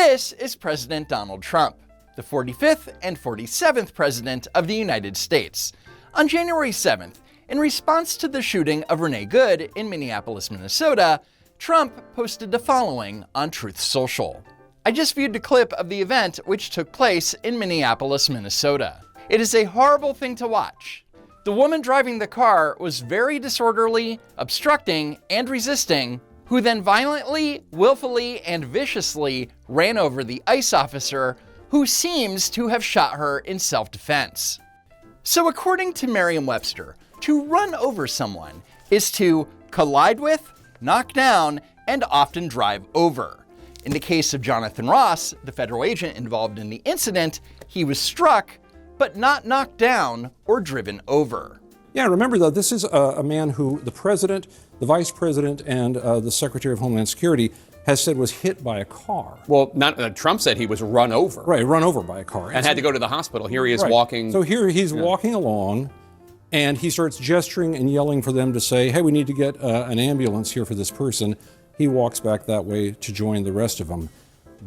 This is President Donald Trump, the 45th and 47th President of the United States. On January 7th, in response to the shooting of Renee Good in Minneapolis, Minnesota, Trump posted the following on Truth Social. I just viewed a clip of the event which took place in Minneapolis, Minnesota. It is a horrible thing to watch. The woman driving the car was very disorderly, obstructing, and resisting, who then violently, willfully, and viciously ran over the ICE officer who seems to have shot her in self-defense. So according to Merriam-Webster, to run over someone is to collide with, knock down, and often drive over. In the case of Jonathan Ross, the federal agent involved in the incident, he was struck, but not knocked down or driven over. Yeah, remember though, this is a man who the president, the vice president, and the secretary of Homeland Security has said was hit by a car. Well, Trump said he was run over. Right, run over by a car. And had to go to the hospital. Here he is walking. So here he's walking along, and he starts gesturing and yelling for them to say, hey, we need to get an ambulance here for this person. He walks back that way to join the rest of them.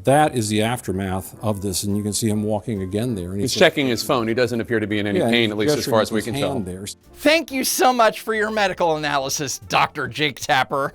That is the aftermath of this, and you can see him walking again there. And he's checking his phone. He doesn't appear to be in any pain, at least as far as we can tell. Thank you so much for your medical analysis, Dr. Jake Tapper.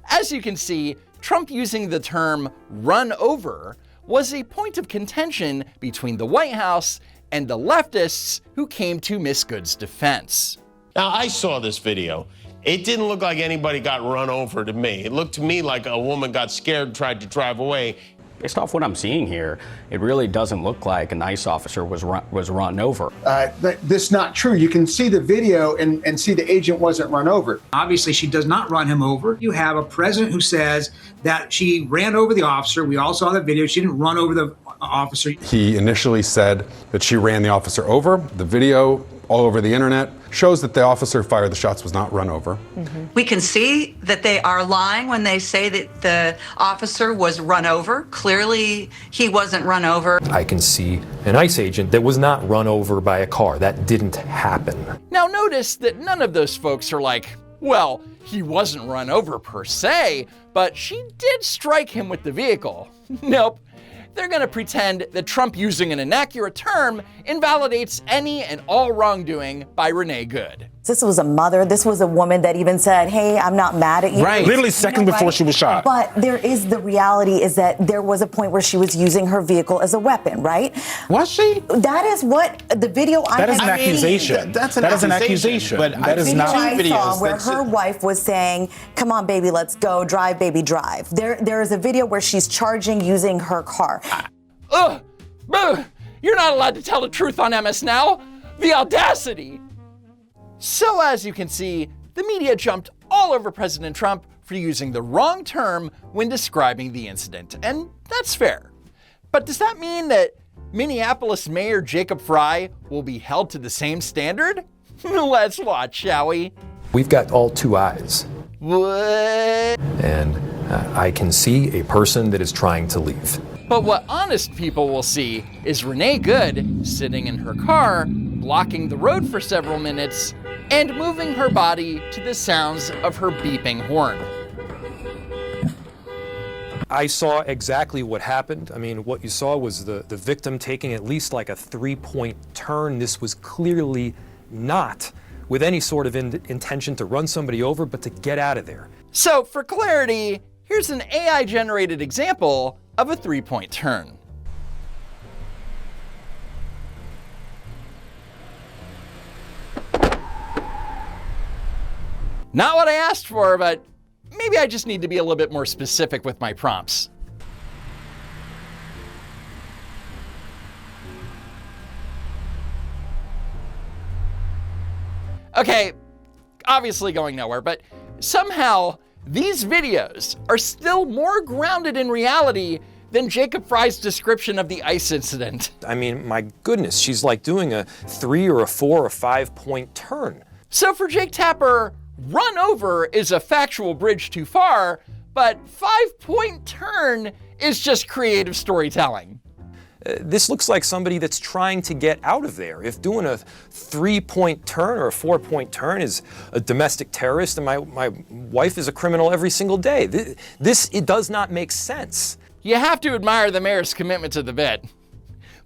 As you can see, Trump using the term run over was a point of contention between the White House and the leftists who came to Miss Good's defense. Now, I saw this video. It didn't look like anybody got run over to me. It looked to me like a woman got scared and tried to drive away. Based off what I'm seeing here, it really doesn't look like an ICE officer was run over. This is not true. You can see the video and see the agent wasn't run over. Obviously, she does not run him over. You have a president who says that she ran over the officer. We all saw the video. She didn't run over the officer. He initially said that she ran the officer over. The video all over the internet shows that the officer who fired the shots was not run over. We can see that they are lying when they say that the officer was run over. Clearly, he wasn't run over. I can see an ICE agent that was not run over by a car. That didn't happen. Now notice that none of those folks are like, well, he wasn't run over per se, but she did strike him with the vehicle. Nope. They're going to pretend that Trump using an inaccurate term invalidates any and all wrongdoing by Renee Good. This was a mother. This was a woman that even said, hey, I'm not mad at you. Right. Literally seconds before she was shot. But the reality is that there was a point where she was using her vehicle as a weapon, right? Was she? That is what the video That is an accusation. That is an accusation. But that is not videos where her wife was saying, come on, baby, let's go. Drive, baby, drive. There is a video where she's charging using her car. You're not allowed to tell the truth on MS Now. The audacity. So as you can see, the media jumped all over President Trump for using the wrong term when describing the incident, and that's fair. But does that mean that Minneapolis Mayor Jacob Frey will be held to the same standard? Let's watch, shall we? We've got all two eyes. What? And I can see a person that is trying to leave. But what honest people will see is Renee Good sitting in her car, blocking the road for several minutes, and moving her body to the sounds of her beeping horn. I saw exactly what happened. I mean, what you saw was the victim taking at least like a 3-point turn. This was clearly not with any sort of intention to run somebody over, but to get out of there. So for clarity, here's an AI-generated example of a 3-point turn. Not what I asked for, but maybe I just need to be a little bit more specific with my prompts. Okay, obviously going nowhere, but somehow these videos are still more grounded in reality than Jacob Frey's description of the ICE incident. I mean, my goodness, she's like doing a 3 or a 4 or 5-point turn. So for Jake Tapper, run over is a factual bridge too far, but 5-point turn is just creative storytelling. This looks like somebody that's trying to get out of there. If doing a 3-point turn or a 4-point turn is a domestic terrorist and my wife is a criminal every single day, it does not make sense. You have to admire the mayor's commitment to the bit.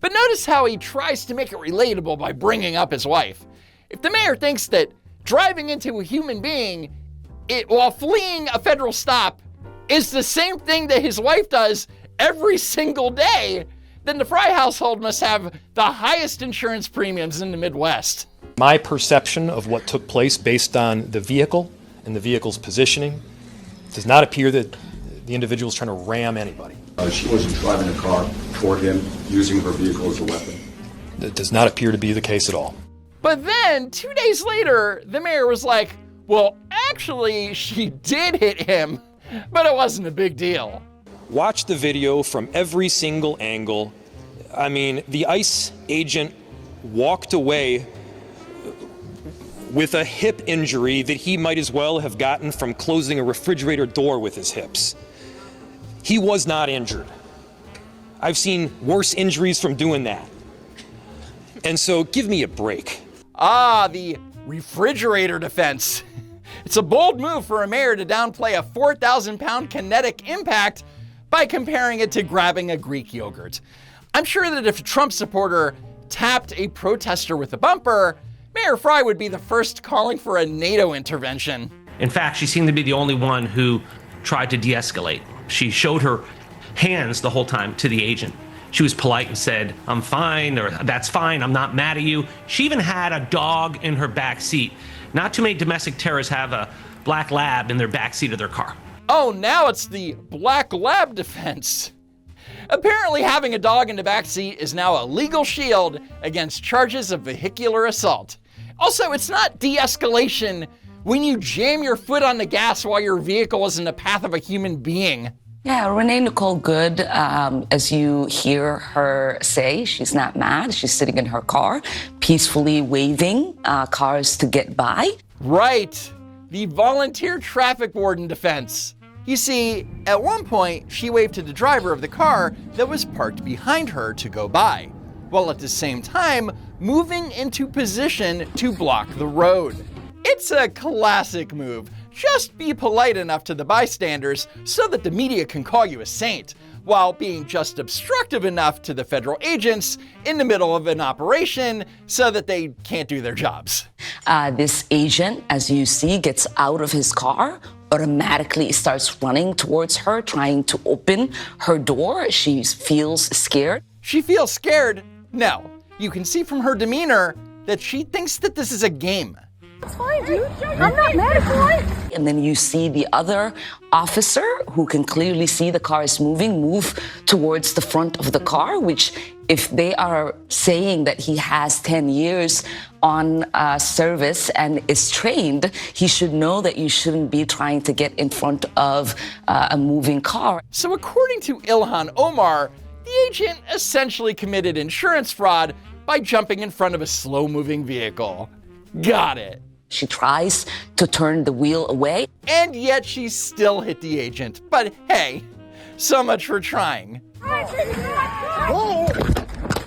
But notice how he tries to make it relatable by bringing up his wife. If the mayor thinks that driving into a human being while fleeing a federal stop is the same thing that his wife does every single day, then the Frey household must have the highest insurance premiums in the Midwest. My perception of what took place based on the vehicle and the vehicle's positioning does not appear that the individual is trying to ram anybody. She wasn't driving a car toward him, using her vehicle as a weapon. That does not appear to be the case at all. But then, 2 days later, the mayor was like, well, actually, she did hit him, but it wasn't a big deal. Watch the video from every single angle. I mean, the ICE agent walked away with a hip injury that he might as well have gotten from closing a refrigerator door with his hips. He was not injured. I've seen worse injuries from doing that. And so give me a break. Ah, the refrigerator defense. It's a bold move for a mayor to downplay a 4,000-pound kinetic impact by comparing it to grabbing a Greek yogurt. I'm sure that if a Trump supporter tapped a protester with a bumper, Mayor Frey would be the first calling for a NATO intervention. In fact, she seemed to be the only one who tried to de-escalate. She showed her hands the whole time to the agent. She was polite and said, I'm fine, or that's fine, I'm not mad at you. She even had a dog in her back seat. Not too many domestic terrorists have a black lab in their back seat of their car. Oh, now it's the black lab defense. Apparently having a dog in the back seat is now a legal shield against charges of vehicular assault. Also, it's not de-escalation when you jam your foot on the gas while your vehicle is in the path of a human being. Yeah, Renee Nicole Good, as you hear her say, she's not mad. She's sitting in her car, peacefully waving cars to get by. Right, the volunteer traffic warden defense. You see, at one point, she waved to the driver of the car that was parked behind her to go by, while at the same time moving into position to block the road. It's a classic move. Just be polite enough to the bystanders so that the media can call you a saint, while being just obstructive enough to the federal agents in the middle of an operation so that they can't do their jobs. This agent, as you see, gets out of his car, automatically starts running towards her, trying to open her door. She feels scared. She feels scared? No. You can see from her demeanor that she thinks that this is a game. It's fine, dude. I'm not mad at you. And then you see the other officer, who can clearly see the car is moving, move towards the front of the car, which if they are saying that he has 10 years on service and is trained, he should know that you shouldn't be trying to get in front of a moving car. So according to Ilhan Omar, the agent essentially committed insurance fraud by jumping in front of a slow-moving vehicle. Got it. She tries to turn the wheel away. And yet she still hit the agent. But hey, so much for trying.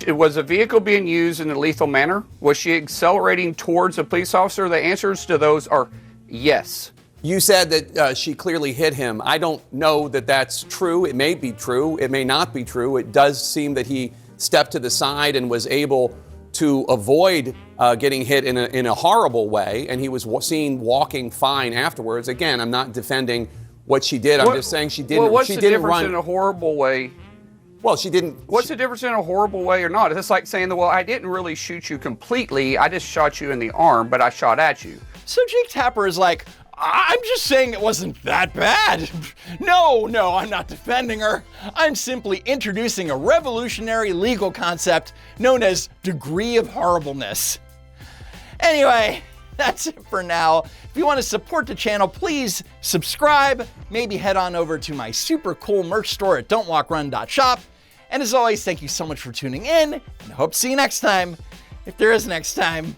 Was a vehicle being used in a lethal manner? Was she accelerating towards a police officer? The answers to those are yes. You said that she clearly hit him. I don't know that that's true. It may be true. It may not be true. It does seem that he stepped to the side and was able to avoid getting hit in a horrible way, and he was seen walking fine afterwards. Again, I'm not defending what she did. I'm just saying she didn't. Well, what's she the didn't difference run in a horrible way? Well, she didn't. What's the difference in a horrible way or not? It's like saying, well, I didn't really shoot you completely. I just shot you in the arm, but I shot at you. So Jake Tapper is like, I'm just saying it wasn't that bad. No, I'm not defending her. I'm simply introducing a revolutionary legal concept known as degree of horribleness. Anyway, that's it for now. If you want to support the channel, please subscribe. Maybe head on over to my super cool merch store at don'twalkrun.shop. And as always, thank you so much for tuning in, and I hope to see you next time, if there is next time.